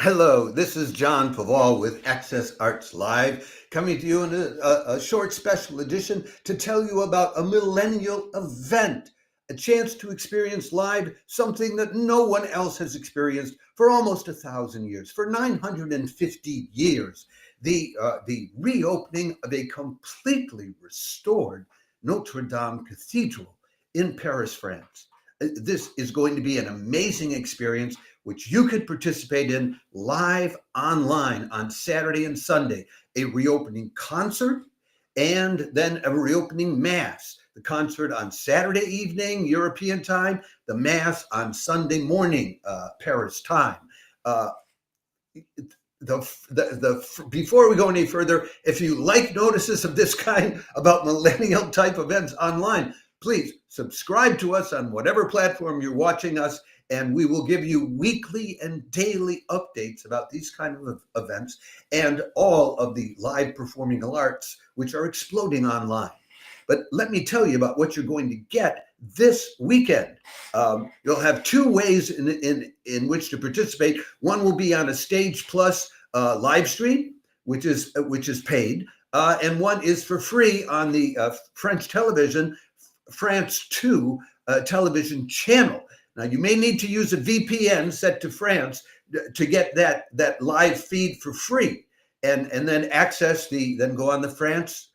Hello, this is John Paval with Access Arts Live, coming to you in a short special edition to tell you about a millennial event, a chance to experience live something that no one else has experienced for almost 1,000 years, for 950 years. The reopening of a completely restored Notre Dame Cathedral in Paris, France. This is going to be an amazing experience which you could participate in live online on Saturday and Sunday, a reopening concert, and then a reopening mass. The concert on Saturday evening, European time, the mass on Sunday morning, Paris time. Before we go any further, if you like notices of this kind about millennial type events online, please subscribe to us on whatever platform you're watching us, and we will give you weekly and daily updates about these kind of events and all of the live performing arts which are exploding online. But let me tell you about what you're going to get this weekend. You'll have two ways in which to participate. One will be on a Stage Plus live stream, which is paid, and one is for free on the French television, France 2 television channel. Now, you may need to use a VPN set to France to get that live feed for free, and then then go on the France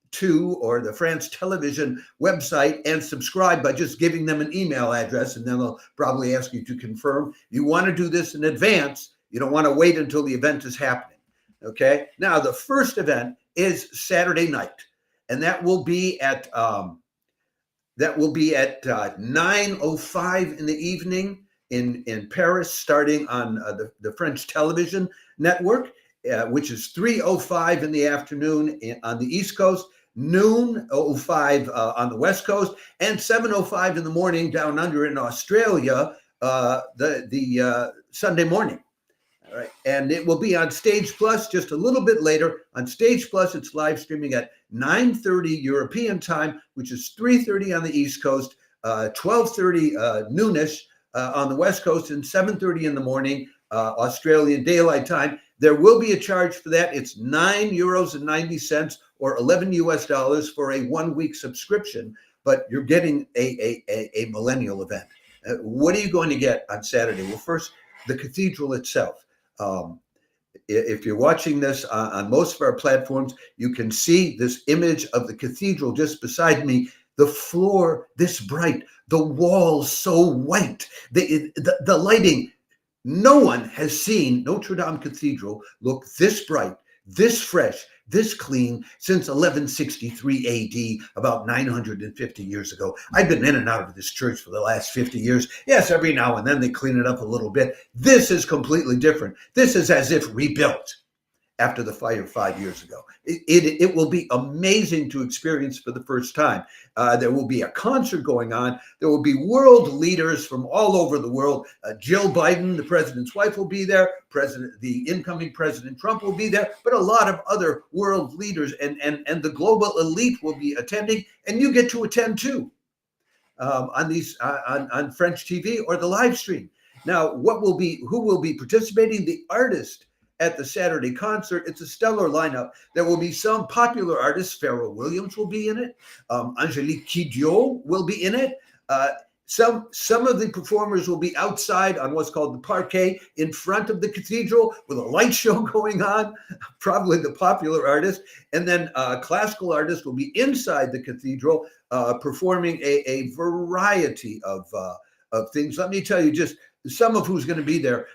2 or the France television website and subscribe by just giving them an email address, and then they'll probably ask you to confirm. You want to do this in advance. You don't want to wait until the event is happening. Okay. Now, the first event is Saturday night, and that will be at 9:05 in the evening in Paris, starting on the French television network, which is 3:05 in the afternoon on the East Coast, noon 05 on the West Coast, and 7:05 in the morning down under in Australia, the Sunday morning. All right. And it will be on Stage Plus just a little bit later. On Stage Plus, it's live streaming at 9:30 European time, which is 3:30 on the East Coast, 12:30 noonish on the West Coast, and 7:30 in the morning Australian Daylight Time. There will be a charge for that. It's €9.90 or $11 for a 1-week subscription, but you're getting a millennial event. What are you going to get on Saturday? Well, first, the cathedral itself. If you're watching this on most of our platforms, you can see this image of the cathedral just beside me. The floor this bright, the walls so white, the lighting. No one has seen Notre Dame Cathedral look this bright, this fresh, this clean since 1163 AD, about 950 years ago. I've been in and out of this church for the last 50 years. Yes, every now and then they clean it up a little bit. This is completely different. This is as if rebuilt after the fire 5 years ago. It will be amazing to experience for the first time. There will be a concert going on. There will be world leaders from all over the world. Jill Biden, the president's wife, will be there. The incoming President Trump will be there. But a lot of other world leaders and the global elite will be attending, and you get to attend too on French TV or the live stream. Now, who will be participating? The artist at the Saturday concert. It's a stellar lineup. There will be some popular artists. Pharrell Williams will be in it. Angelique Kidjo will be in it. Some of the performers will be outside on what's called the parquet in front of the cathedral with a light show going on, probably the popular artist. And then classical artists will be inside the cathedral performing a variety of things. Let me tell you just some of who's going to be there.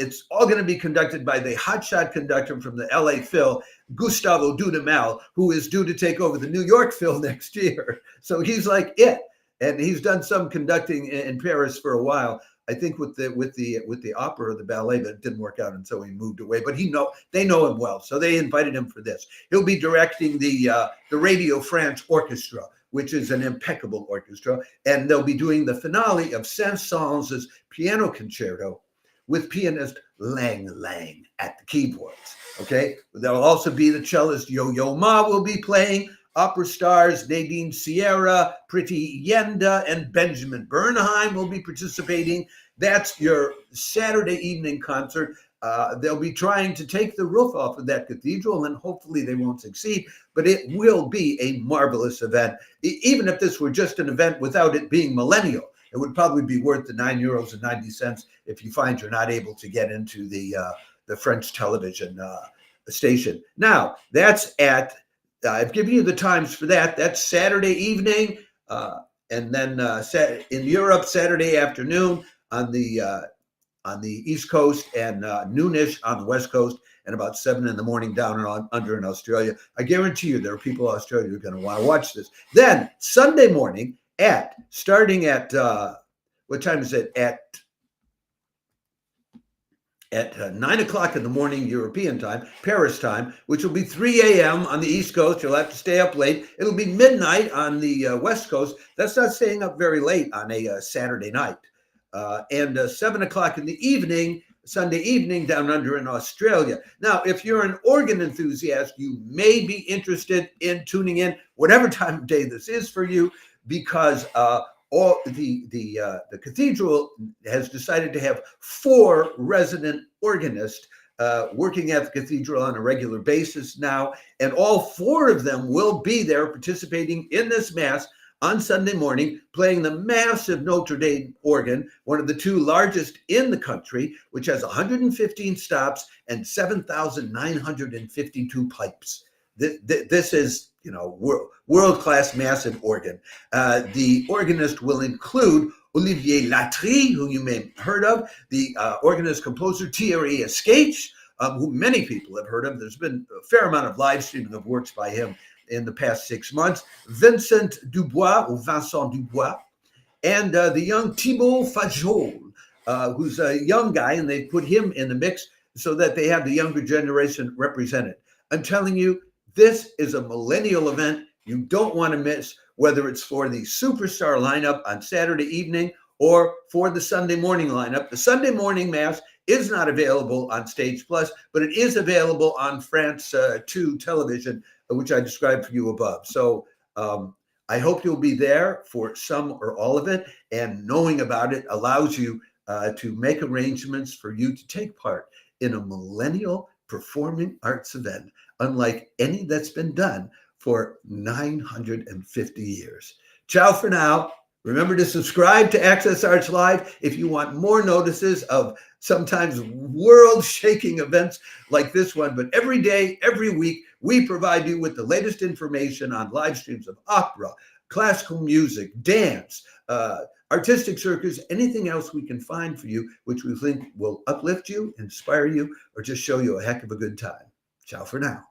It's all going to be conducted by the hotshot conductor from the LA Phil, Gustavo Dudamel, who is due to take over the New York Phil next year. So he's like it. And he's done some conducting in Paris for a while. I think with the opera or the ballet, but it didn't work out, and so he moved away. But they know him well, so they invited him for this. He'll be directing the Radio France Orchestra, which is an impeccable orchestra, and they'll be doing the finale of Saint-Saëns' piano concerto with pianist Lang Lang at the keyboards. Okay, there'll also be the cellist Yo-Yo Ma will be playing. Opera stars Nadine Sierra, Priti Yenda, and Benjamin Bernheim will be participating. That's your Saturday evening concert. They'll be trying to take the roof off of that cathedral, and hopefully they won't succeed, but it will be a marvelous event. Even if this were just an event without it being millennial, it would probably be worth the €9.90 if you find you're not able to get into the French television station. Now, that's at, I've given you the times for that. That's Saturday evening, and then in Europe, Saturday afternoon on the East Coast, and noonish on the West Coast, and about 7 in the morning down and under in Australia. I guarantee you there are people in Australia who are going to want to watch this. Then Sunday morning starting at, what time is it? At 9 o'clock in the morning European time, Paris time, which will be 3 a.m. on the East Coast. You'll have to stay up late. It'll be midnight on the West Coast. That's not staying up very late on a Saturday night. And 7 o'clock in the evening, Sunday evening, down under in Australia. Now, if you're an organ enthusiast, you may be interested in tuning in whatever time of day this is for you, because the cathedral has decided to have 4 resident organists working at the cathedral on a regular basis now, and all 4 of them will be there participating in this mass on Sunday morning, playing the massive Notre Dame organ, one of the 2 largest in the country, which has 115 stops and 7,952 pipes. This is, world-class massive organ. The organist will include Olivier Latry, who you may have heard of, the organist composer Thierry Escaich, who many people have heard of. There's been a fair amount of live streaming of works by him in the past 6 months. Vincent Dubois, and the young Thibaut Fajol, who's a young guy, and they put him in the mix so that they have the younger generation represented. I'm telling you, this is a millennial event you don't want to miss, whether it's for the superstar lineup on Saturday evening or for the Sunday morning lineup. The Sunday morning mass is not available on Stage Plus, but it is available on France 2 television, which I described for you above. So I hope you'll be there for some or all of it, and knowing about it allows you to make arrangements for you to take part in a millennial performing arts event, unlike any that's been done for 950 years. Ciao for now. Remember to subscribe to Access Arts Live if you want more notices of sometimes world-shaking events like this one. But every day, every week, we provide you with the latest information on live streams of opera, classical music, dance, artistic circus, anything else we can find for you, which we think will uplift you, inspire you, or just show you a heck of a good time. Ciao for now.